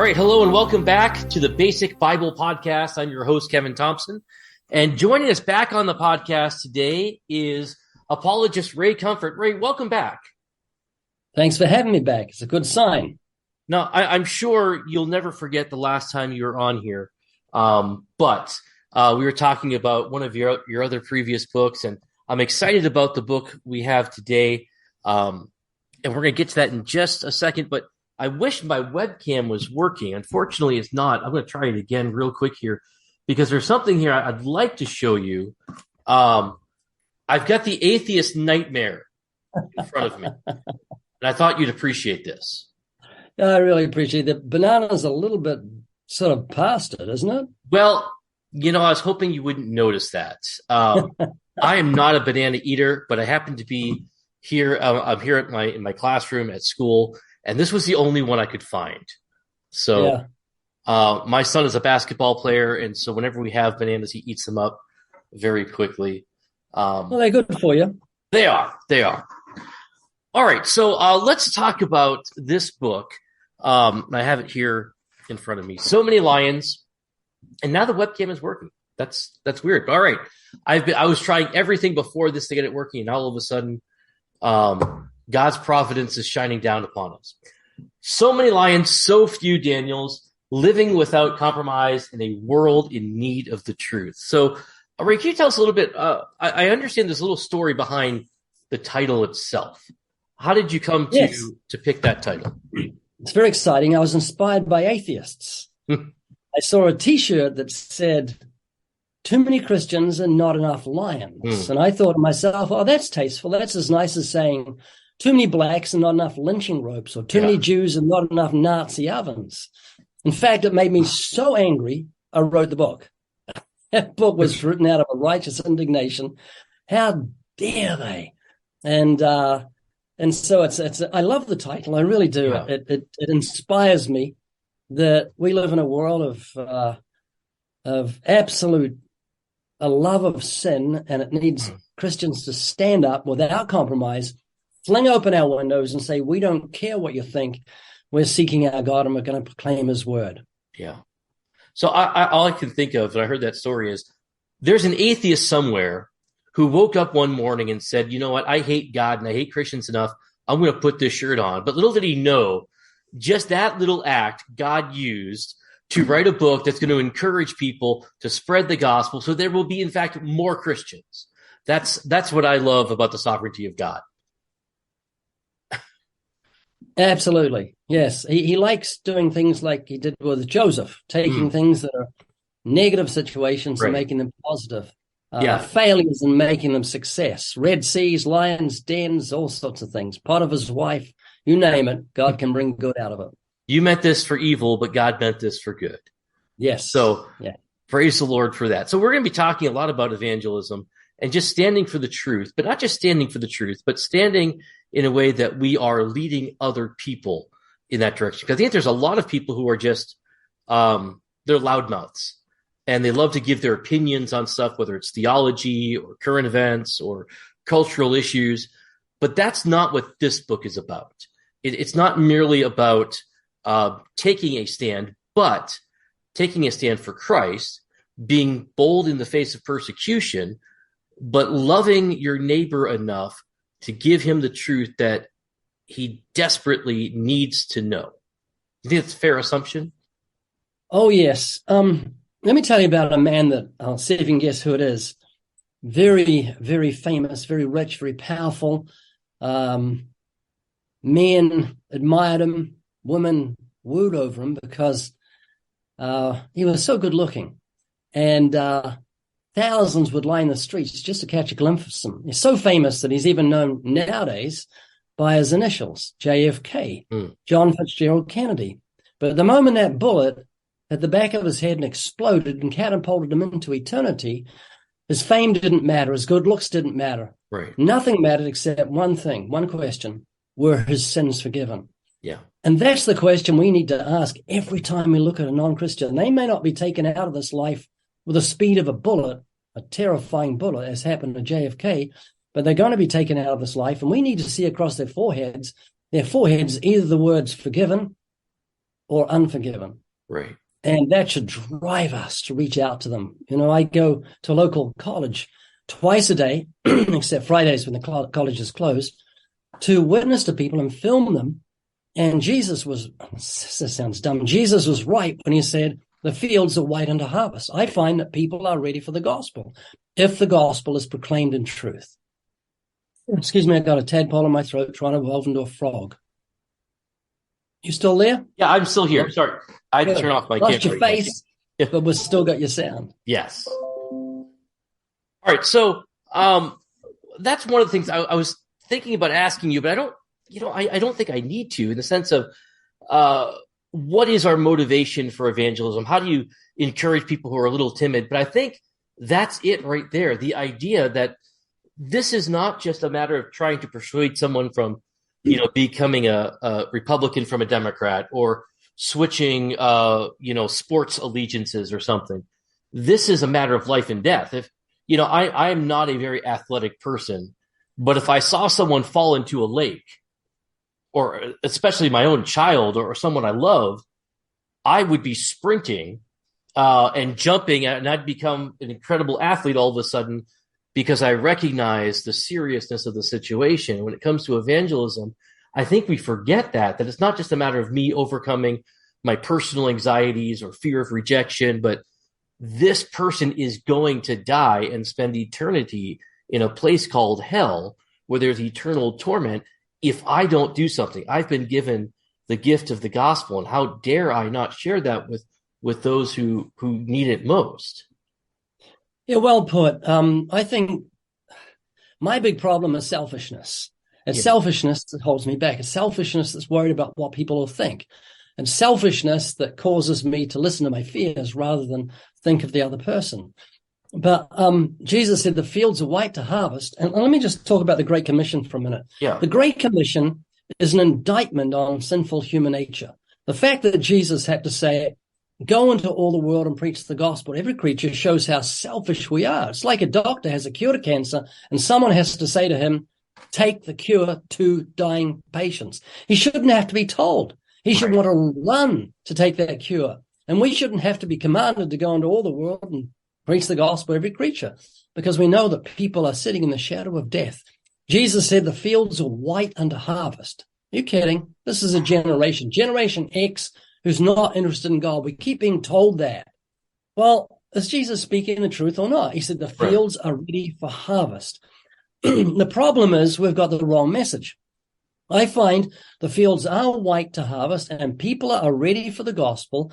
All right, hello and welcome back to the Basic Bible Podcast. I'm your host, Kevin Thompson. And joining us back on the podcast today is apologist Ray Comfort. Ray, welcome back. Thanks for having me back. It's a good sign. Now, I'm sure you'll never forget the last time you were on here, but we were talking about one of your other previous books, and I'm excited about the book we have today, and we're going to get to that in just a second, but I wish my webcam was working. Unfortunately, it's not. I'm going to try it again real quick here because there's something here I'd like to show you. I've got the atheist nightmare in front of me, and I thought you'd appreciate this. I really appreciate that. Banana's a little bit sort of past it, isn't it? Well, I was hoping you wouldn't notice that. I am not a banana eater, but I happen to be here. I'm here in my classroom at school. And this was the only one I could find. So my son is a basketball player, and so whenever we have bananas, he eats them up very quickly. Well, they're good for you. They are. All right, so let's talk about this book. I have it here in front of me. So Many Lions, and now the webcam is working. That's weird. All right, I was trying everything before this to get it working, and all of a sudden, God's providence is shining down upon us. So many lions, so few Daniels, living without compromise in a world in need of the truth. So, Ray, can you tell us a little bit? I understand this little story behind the title itself. How did you come to pick that title? It's very exciting. I was inspired by atheists. I saw a T-shirt that said, "Too many Christians and not enough lions." And I thought to myself, oh, that's tasteful. That's as nice as saying, too many blacks and not enough lynching ropes, or too many Jews and not enough Nazi ovens. In fact, it made me so angry, I wrote the book. That book was written out of a righteous indignation. How dare they? And so it's I love the title. I really do. Yeah. It inspires me that we live in a world of absolute a love of sin, and it needs Christians to stand up without compromise, fling open our windows and say, we don't care what you think. We're seeking our God and we're going to proclaim his word. Yeah. So all I can think of, and I heard that story, is there's an atheist somewhere who woke up one morning and said, you know what, I hate God and I hate Christians enough. I'm going to put this shirt on. But little did he know, just that little act God used to write a book that's going to encourage people to spread the gospel so there will be, in fact, more Christians. That's what I love about the sovereignty of God. Absolutely. Yes. He likes doing things like he did with Joseph, taking things that are negative situations and making them positive. Failures and making them success. Red Seas, lions, dens, all sorts of things. Potiphar's wife, you name it, God can bring good out of it. You meant this for evil, but God meant this for good. Yes. So praise the Lord for that. So we're going to be talking a lot about evangelism and just standing for the truth, but not just standing for the truth, but standing in a way that we are leading other people in that direction. Because I think there's a lot of people who are just, they're loudmouths, and they love to give their opinions on stuff, whether it's theology or current events or cultural issues. But that's not what this book is about. It's not merely about taking a stand, but taking a stand for Christ, being bold in the face of persecution, but loving your neighbor enough to give him the truth that he desperately needs to know. You think that's a fair assumption? Oh, yes. Let me tell you about a man that I'll see if you can guess who it is. Very, very famous, very rich, very powerful. Men admired him. Women wooed over him because he was so good looking. And thousands would line the streets just to catch a glimpse of him. He's so famous that he's even known nowadays by his initials, JFK, John Fitzgerald Kennedy. But the moment that bullet at the back of his head exploded and catapulted him into eternity, his fame didn't matter, his good looks didn't matter. Right. Nothing mattered except one thing, one question: were his sins forgiven? Yeah. And that's the question we need to ask every time we look at a non-Christian. They may not be taken out of this life with the speed of a bullet, a terrifying bullet, as happened to JFK, but they're going to be taken out of this life, and we need to see across their foreheads either the words forgiven or unforgiven. Right. And that should drive us to reach out to them. I go to a local college twice a day, except Fridays when the college is closed, to witness to people and film them. And Jesus was, this sounds dumb, Jesus was right when he said, the fields are white unto harvest. I find that people are ready for the gospel if the gospel is proclaimed in truth. Excuse me, I got a tadpole in my throat trying to evolve into a frog. You still there? Yeah, I'm still here. Sorry. I had to turn off my camera. Lost your face, but we've still got your sound. Yes. All right. So that's one of the things I was thinking about asking you, but I don't think I need to, in the sense of what is our motivation for evangelism? How do you encourage people who are a little timid? But I think that's it right there. The idea that this is not just a matter of trying to persuade someone from, becoming a Republican from a Democrat, or switching, sports allegiances or something. This is a matter of life and death. If, I'm not a very athletic person, but if I saw someone fall into a lake, or especially my own child or someone I love, I would be sprinting and jumping, and I'd become an incredible athlete all of a sudden, because I recognize the seriousness of the situation. When it comes to evangelism, I think we forget that it's not just a matter of me overcoming my personal anxieties or fear of rejection, but this person is going to die and spend eternity in a place called hell, where there's eternal torment, if I don't do something. I've been given the gift of the gospel, and how dare I not share that with those who need it most? Yeah, well put. I think my big problem is selfishness. It's selfishness that holds me back. It's selfishness that's worried about what people will think. And selfishness that causes me to listen to my fears rather than think of the other person. But Jesus said the fields are white to harvest. And let me just talk about the Great Commission for a minute. Yeah. The Great Commission is an indictment on sinful human nature. The fact that Jesus had to say, go into all the world and preach the gospel to every creature, shows how selfish we are. It's like a doctor has a cure to cancer and someone has to say to him, take the cure to dying patients. He shouldn't have to be told. He should want to run to take that cure. And we shouldn't have to be commanded to go into all the world and preach the gospel to every creature, because we know that people are sitting in the shadow of death. Jesus said the fields are white unto harvest. Are you kidding? This is a Generation X, who's not interested in God. We keep being told that. Well, is Jesus speaking the truth or not? He said the fields are ready for harvest. The problem is we've got the wrong message. I find the fields are white to harvest and people are ready for the gospel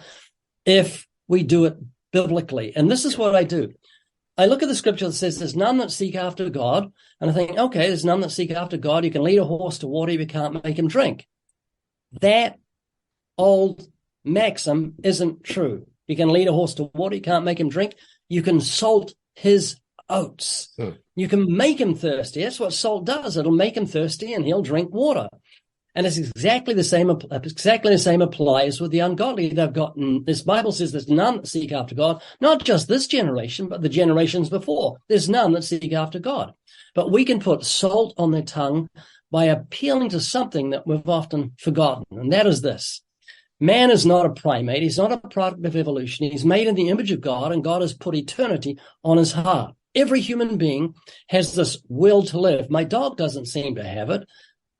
if we do it biblically. And this is what I do. I look at the scripture that says there's none that seek after God. And I think, okay, there's none that seek after God. You can lead a horse to water, you can't make him drink. That old maxim isn't true. You can lead a horse to water, you can't make him drink. You can salt his oats. You can make him thirsty. That's what salt does. It'll make him thirsty and he'll drink water. And it's exactly the same applies with the ungodly. They've gotten, this Bible says there's none that seek after God, not just this generation, but the generations before. There's none that seek after God. But we can put salt on their tongue by appealing to something that we've often forgotten, and that is this. Man is not a primate. He's not a product of evolution. He's made in the image of God, and God has put eternity on his heart. Every human being has this will to live. My dog doesn't seem to have it.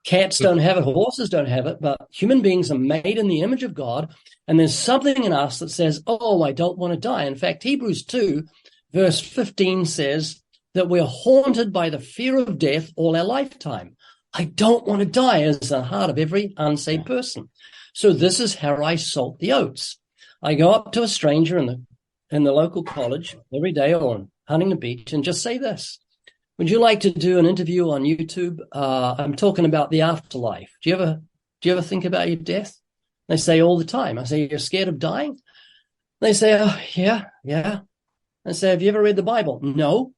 Cats don't have it. Horses don't have it. But human beings are made in the image of God, and there's something in us that says, oh, I don't want to die. In fact, Hebrews 2, verse 15 says that we're haunted by the fear of death all our lifetime. I don't want to die is the heart of every unsaved person. So this is how I salt the oats. I go up to a stranger in the local college every day or hunting the beach and just say this. Would you like to do an interview on YouTube? I'm talking about the afterlife. Do you ever think about your death? They say all the time. I say, you're scared of dying? They say, oh, yeah. I say, have you ever read the Bible? No.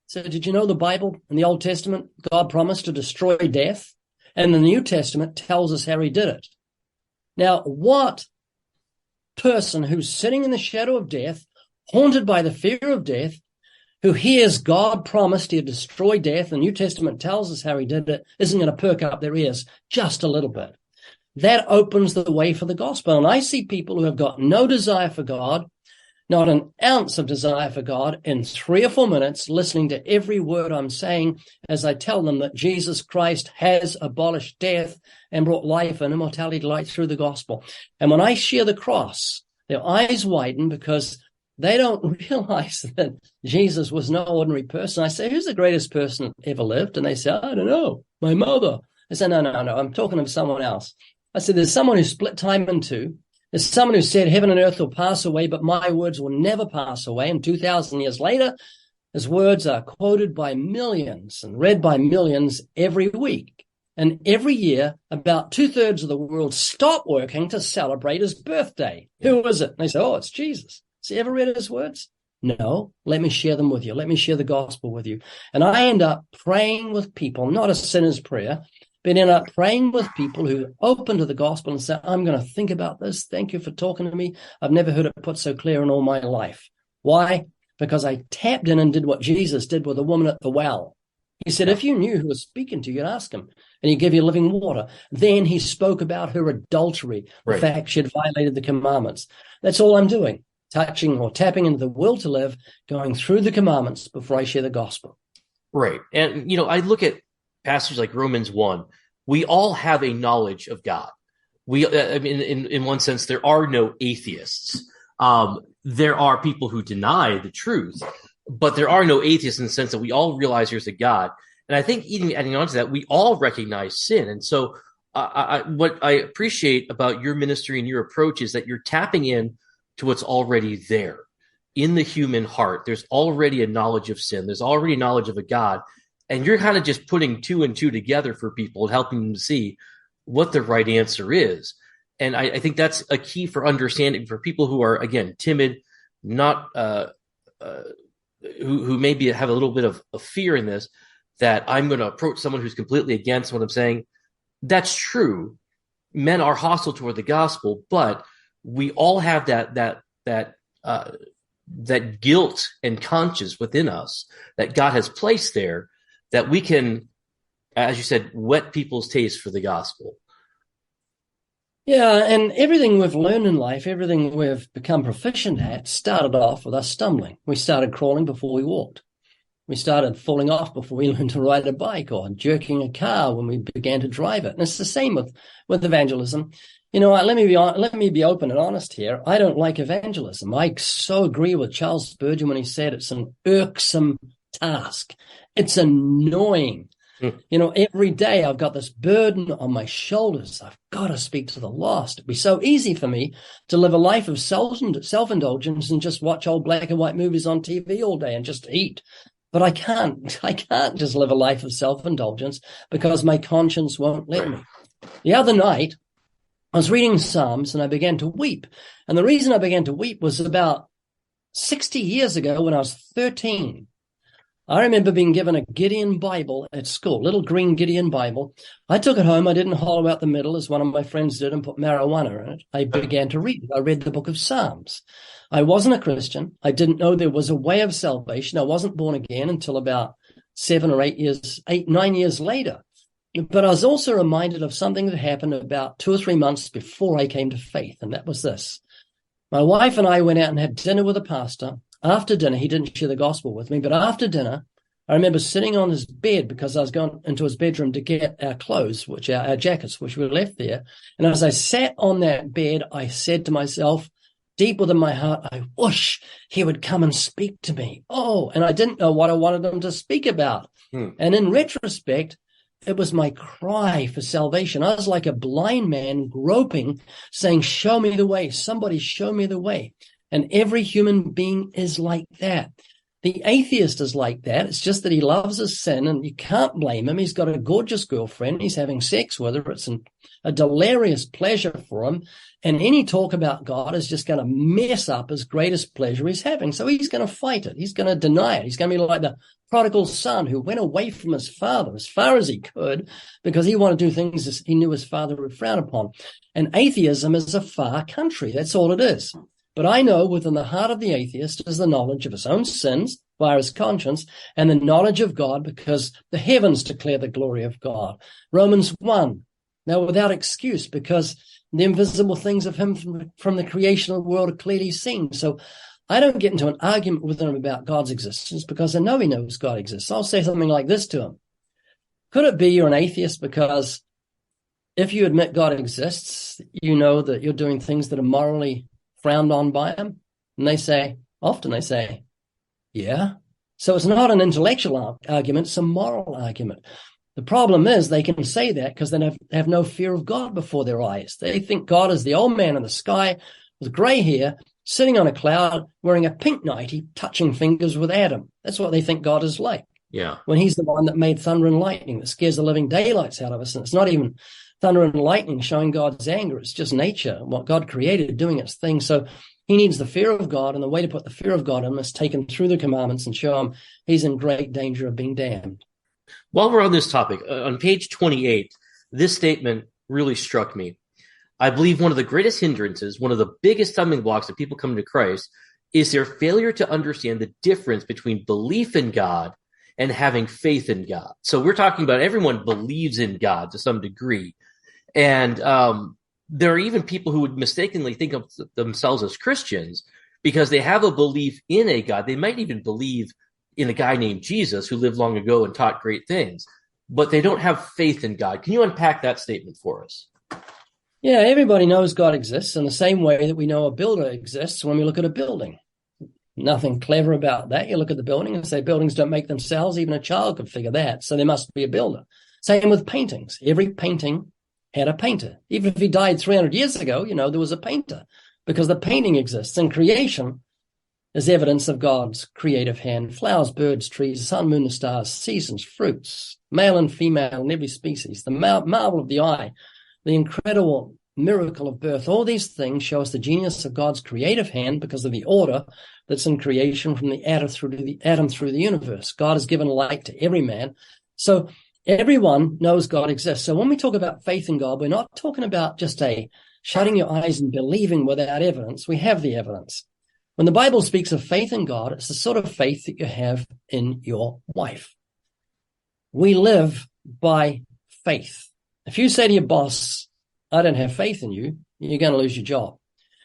So did you know the Bible in the Old Testament, God promised to destroy death? And the New Testament tells us how he did it. Now, what person who's sitting in the shadow of death, haunted by the fear of death, who hears God promised he'd destroy death, the New Testament tells us how he did it, isn't going to perk up their ears just a little bit? that opens the way for the gospel. And I see people who have got no desire for God, not an ounce of desire for God, in 3 or 4 minutes listening to every word I'm saying as I tell them that Jesus Christ has abolished death and brought life and immortality to light through the gospel. And when I share the cross, their eyes widen because they don't realize that Jesus was no ordinary person. I say, who's the greatest person that ever lived? And they say, I don't know, my mother. I say, no, I'm talking of someone else. I said, there's someone who split time in two. There's someone who said heaven and earth will pass away, but my words will never pass away. And 2,000 years later, his words are quoted by millions and read by millions every week. And every year, about 2/3 of the world stop working to celebrate his birthday. Who is it? And they say, oh, it's Jesus. Has he ever read his words? No. Let me share them with you. Let me share the gospel with you. And I end up praying with people, not a sinner's prayer, but end up praying with people who are open to the gospel and say, I'm going to think about this. Thank you for talking to me. I've never heard it put so clear in all my life. Why? Because I tapped in and did what Jesus did with the woman at the well. He said, if you knew who was speaking to you, you'd ask him, and he'd give you living water. Then he spoke about her adultery, the fact she had violated the commandments. That's all I'm doing, touching or tapping into the will to live, going through the commandments before I share the gospel. Right. And, I look at passages like Romans 1. We all have a knowledge of God. In one sense, there are no atheists. There are people who deny the truth, but there are no atheists in the sense that we all realize there's a God. And I think even adding on to that, we all recognize sin. And so what I appreciate about your ministry and your approach is that you're tapping in to what's already there in the human heart. There's already a knowledge of sin. There's already knowledge of a God. And you're kind of just putting 2 and 2 together for people and helping them see what the right answer is. And I think that's a key for understanding for people who are, again, timid, not who maybe have a little bit of fear in this, that I'm going to approach someone who's completely against what I'm saying. That's true. Men are hostile toward the gospel, but we all have that guilt and conscience within us that God has placed there, that we can, as you said, whet people's taste for the gospel. Yeah, and everything we've learned in life, everything we've become proficient at, started off with us stumbling. We started crawling before we walked. We started falling off before we learned to ride a bike, or jerking a car when we began to drive it. And it's the same with evangelism. Let me be open and honest here. I don't like evangelism. I so agree with Charles Spurgeon when he said it's an irksome task. It's annoying. Every day I've got this burden on my shoulders. I've got to speak to the lost. It'd be so easy for me to live a life of self-indulgence and just watch old black and white movies on TV all day and just eat. But I can't just live a life of self-indulgence because my conscience won't let me. The other night, I was reading Psalms and I began to weep. And the reason I began to weep was about 60 years ago when I was 13. I remember being given a Gideon Bible at school, little green Gideon Bible. I took it home. I didn't hollow out the middle as one of my friends did and put marijuana in it. I began to read it. I read the book of Psalms. I wasn't a Christian. I didn't know there was a way of salvation. I wasn't born again until about 9 years later. But I was also reminded of something that happened about 2 or 3 months before I came to faith, and that was this. My wife and I went out and had dinner with a pastor. After dinner, he didn't share the gospel with me, but after dinner, I remember sitting on his bed because I was going into his bedroom to get our clothes, our jackets, which were left there. And as I sat on that bed, I said to myself, deep within my heart, I wish he would come and speak to me. Oh, and I didn't know what I wanted him to speak about. And in retrospect, it was my cry for salvation. I was like a blind man groping, saying, show me the way. Somebody show me the way. And every human being is like that. The atheist is like that. It's just that he loves his sin, and you can't blame him. He's got a gorgeous girlfriend. He's having sex with her. It's a delirious pleasure for him. And any talk about God is just going to mess up his greatest pleasure he's having. So he's going to fight it. He's going to deny it. He's going to be like the prodigal son who went away from his father as far as he could because he wanted to do things as he knew his father would frown upon. And atheism is a far country. That's all it is. But I know within the heart of the atheist is the knowledge of his own sins via his conscience and the knowledge of God because the heavens declare the glory of God. Romans 1 They're without excuse because the invisible things of him from the creation of the world are clearly seen. So I don't get into an argument with them about God's existence because I know he knows God exists. I'll say something like this to him. Could it be you're an atheist because if you admit God exists, you know that you're doing things that are morally frowned on by him? And often they say, yeah. So it's not an intellectual argument, it's a moral argument. The problem is they can say that because they have no fear of God before their eyes. They think God is the old man in the sky with gray hair, sitting on a cloud, wearing a pink nightie, touching fingers with Adam. That's what they think God is like. Yeah. When he's the one that made thunder and lightning that scares the living daylights out of us. And it's not even thunder and lightning showing God's anger. It's just nature, what God created doing its thing. So he needs the fear of God, and the way to put the fear of God in him is take him through the commandments and show him he's in great danger of being damned. While we're on this topic, on page 28, this statement really struck me. I believe one of the greatest hindrances, one of the biggest stumbling blocks that people come to Christ is their failure to understand the difference between belief in God and having faith in God. So we're talking about everyone believes in God to some degree. And there are even people who would mistakenly think of themselves as Christians because they have a belief in a God. They might even believe in a guy named Jesus who lived long ago and taught great things, but they don't have faith in God. Can you unpack that statement for us? Yeah, everybody knows God exists in the same way that we know a builder exists when we look at a building. Nothing clever about that. You look at the building and say buildings don't make themselves. Even a child could figure that. So there must be a builder. Same with paintings. Every painting had a painter. Even if he died 300 years ago, there was a painter because the painting exists. And creation is evidence of God's creative hand. Flowers, birds, trees, the sun, moon, the stars, seasons, fruits, male and female in every species, the marvel of the eye, the incredible miracle of birth. All these things show us the genius of God's creative hand because of the order that's in creation from the atom through the universe. God has given light to every man. So everyone knows God exists. So when we talk about faith in God, we're not talking about just shutting your eyes and believing without evidence. We have the evidence. When the Bible speaks of faith in God, it's the sort of faith that you have in your wife. We live by faith. If you say to your boss, I don't have faith in you, you're going to lose your job.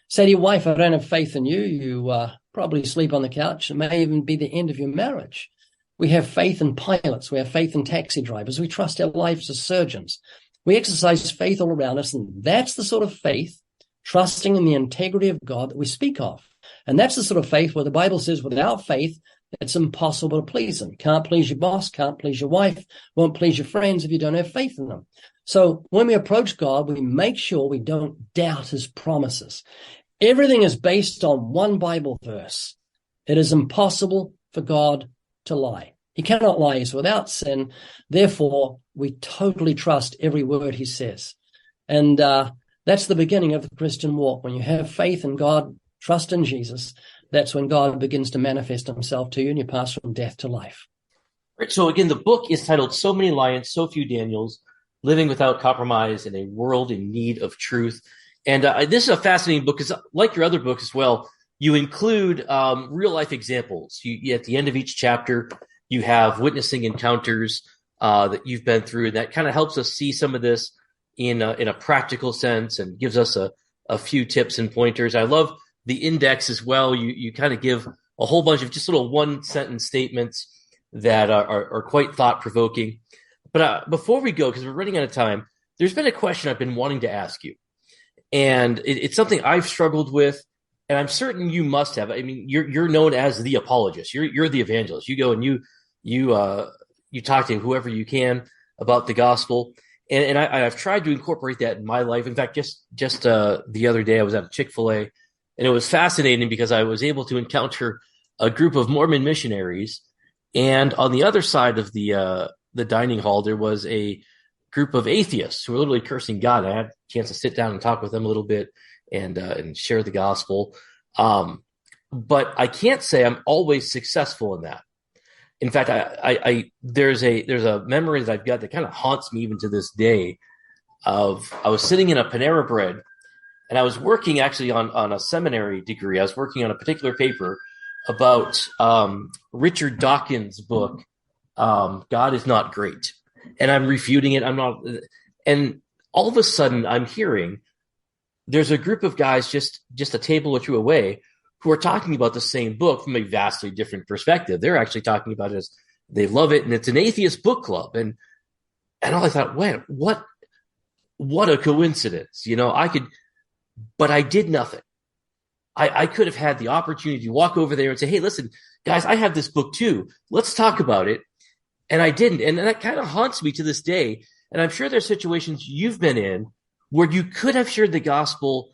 Say to your wife, I don't have faith in you, you probably sleep on the couch. It may even be the end of your marriage. We have faith in pilots. We have faith in taxi drivers. We trust our lives as surgeons. We exercise faith all around us, and that's the sort of faith, trusting in the integrity of God, that we speak of. And that's the sort of faith where the Bible says without faith, it's impossible to please him. Can't please your boss, can't please your wife, won't please your friends if you don't have faith in them. So when we approach God, we make sure we don't doubt his promises. Everything is based on one Bible verse. It is impossible for God to lie. He cannot lie. He's without sin. Therefore, we totally trust every word he says. And that's the beginning of the Christian walk. When you have faith in God, trust in Jesus, that's when God begins to manifest himself to you and you pass from death to life. Right. So again, the book is titled So Many Lions, So Few Daniels, Living Without Compromise in a World in Need of Truth. And this is a fascinating book because, like your other book as well, you include real-life examples. You, at the end of each chapter, you have witnessing encounters that you've been through. And that kind of helps us see some of this in a practical sense and gives us a few tips and pointers. I love the index as well. You kind of give a whole bunch of just little one-sentence statements that are quite thought-provoking. But before we go, because we're running out of time, there's been a question I've been wanting to ask you. And it's something I've struggled with, and I'm certain you must have. I mean, you're known as the apologist. You're the evangelist. You go and you talk to whoever you can about the gospel. And I've tried to incorporate that in my life. In fact, just the other day I was at a Chick-fil-A, and it was fascinating because I was able to encounter a group of Mormon missionaries, and on the other side of the dining hall there was a group of atheists who were literally cursing God. I had a chance to sit down and talk with them a little bit and share the gospel. But I can't say I'm always successful in that. In fact, there's a memory that I've got that kind of haunts me even to this day. I was sitting in a Panera Bread, and I was working actually on a seminary degree. I was working on a particular paper about Richard Dawkins' book, God is Not Great. And I'm refuting it. And all of a sudden I'm hearing there's a group of guys just a table or two away who are talking about the same book from a vastly different perspective. They're actually talking about it as they love it, and it's an atheist book club. And I thought, wait, what a coincidence. But I did nothing. I could have had the opportunity to walk over there and say, hey, listen, guys, I have this book too. Let's talk about it. And I didn't. And that kind of haunts me to this day. And I'm sure there's situations you've been in where you could have shared the gospel,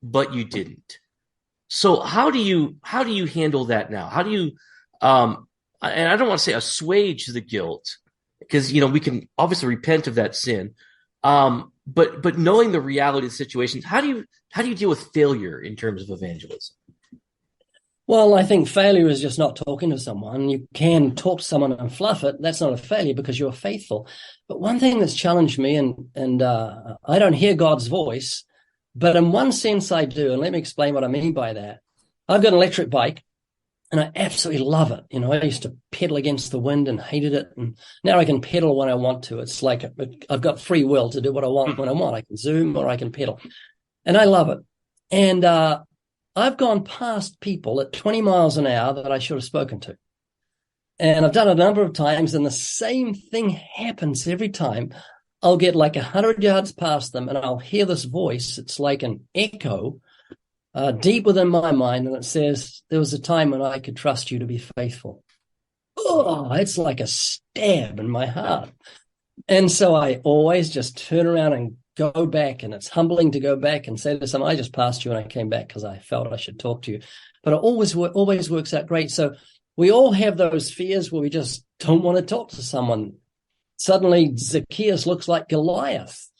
but you didn't. So how do you handle that now? How do you, and I don't want to say assuage the guilt, because, we can obviously repent of that sin. But knowing the reality of the situations, how do you deal with failure in terms of evangelism? Well, I think failure is just not talking to someone. You can talk to someone and fluff it. That's not a failure because you're faithful. But one thing that's challenged me, and I don't hear God's voice, but in one sense I do. And let me explain what I mean by that. I've got an electric bike, and I absolutely love it. I used to pedal against the wind and hated it. And now I can pedal when I want to. It's like I've got free will to do what I want when I want. I can zoom or I can pedal. And I love it. And I've gone past people at 20 miles an hour that I should have spoken to. And I've done it a number of times, and the same thing happens every time. I'll get like 100 yards past them, and I'll hear this voice. It's like an echo deep within my mind, and it says, there was a time when I could trust you to be faithful. Oh, it's like a stab in my heart. And so I always just turn around and go back, and it's humbling to go back and say to someone, I just passed you and I came back because I felt I should talk to you. But it always works out great. So we all have those fears where we just don't want to talk to someone. Suddenly Zacchaeus looks like Goliath.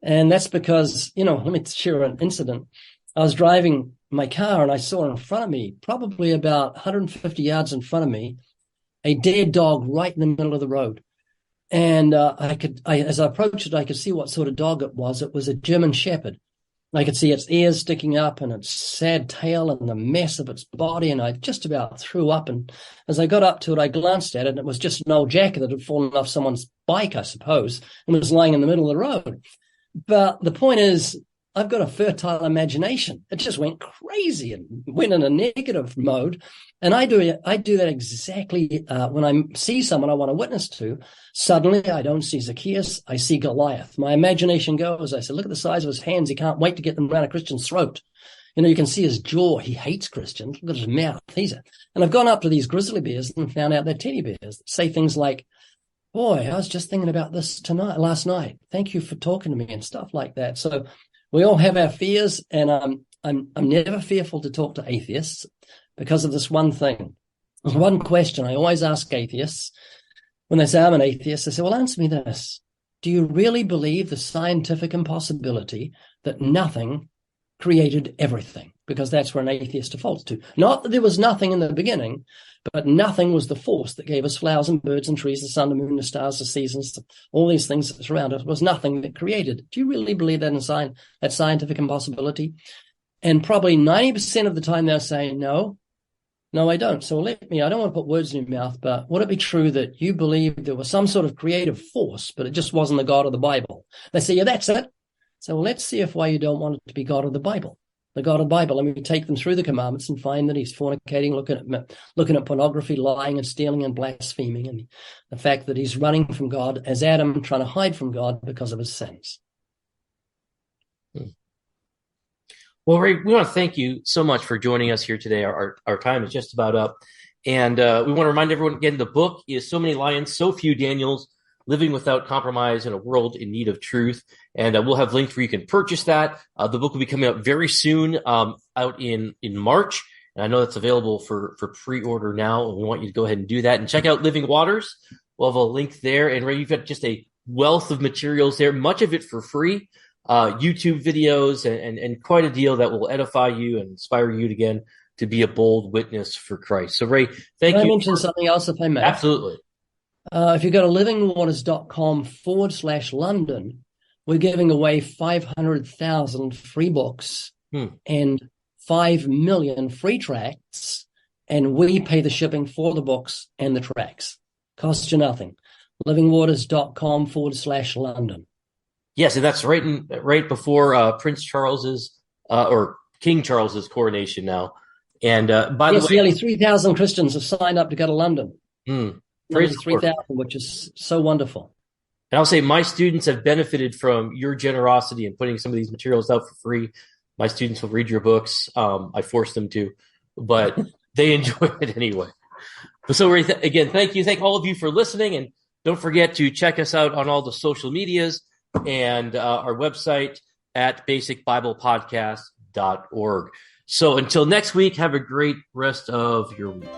And that's because, let me share an incident. I was driving my car and I saw in front of me, probably about 150 yards in front of me, a dead dog right in the middle of the road. And as I approached it, I could see what sort of dog it was. It was a German Shepherd. I could see its ears sticking up and its sad tail and the mess of its body. And I just about threw up. And as I got up to it, I glanced at it, and it was just an old jacket that had fallen off someone's bike, I suppose, and was lying in the middle of the road. But the point is, I've got a fertile imagination. It just went crazy and went in a negative mode. And I do that exactly when I see someone I want to witness to. Suddenly, I don't see Zacchaeus. I see Goliath. My imagination goes. I said, look at the size of his hands. He can't wait to get them around a Christian's throat. You can see his jaw. He hates Christians. Look at his mouth. And I've gone up to these grizzly bears and found out they're teddy bears that say things like, boy, I was just thinking about this last night. Thank you for talking to me, and stuff like that. So we all have our fears, and I'm never fearful to talk to atheists because of this one thing. There's one question I always ask atheists when they say I'm an atheist. I say, well, answer me this. Do you really believe the scientific impossibility that nothing created everything? Because that's where an atheist defaults to. Not that there was nothing in the beginning, but nothing was the force that gave us flowers and birds and trees, the sun, the moon, the stars, the seasons, all these things that surround us. It was nothing that created. Do you really believe that that scientific impossibility? And probably 90% of the time they're saying, no, I don't. So I don't want to put words in your mouth, but would it be true that you believe there was some sort of creative force, but it just wasn't the God of the Bible? They say, yeah, that's it. So let's see why you don't want it to be God of the Bible. The God of the Bible. And we take them through the commandments and find that he's fornicating, looking at pornography, lying and stealing and blaspheming, and the fact that he's running from God as Adam, trying to hide from God because of his sins. Well, Ray, we want to thank you so much for joining us here today. Our time is just about up. And we want to remind everyone again, the book is So Many Lions, So Few Daniels, Living Without Compromise in a World in Need of Truth. And we'll have links where you can purchase that. The book will be coming out very soon, out in March. And I know that's available for pre-order now. And we want you to go ahead and do that. And check out Living Waters. We'll have a link there. And Ray, you've got just a wealth of materials there, much of it for free. YouTube videos and quite a deal that will edify you and inspire you again to be a bold witness for Christ. So Ray, thank you. Can I mention something else if I may? Absolutely. If you go to livingwaters.com/London, we're giving away 500,000 free books and 5 million free tracts, and we pay the shipping for the books and the tracts. Costs you nothing. livingwaters.com/London. Yes, and that's right before Prince Charles's or King Charles's coronation now. And by the Yes, way, nearly 3,000 Christians have signed up to go to London. praise Nearly the Lord. 3,000, which is so wonderful. And I'll say my students have benefited from your generosity in putting some of these materials out for free. My students will read your books. I force them to, but they enjoy it anyway. So again, thank you. Thank all of you for listening. And don't forget to check us out on all the social medias and our website at basicbiblepodcast.org. So until next week, have a great rest of your week.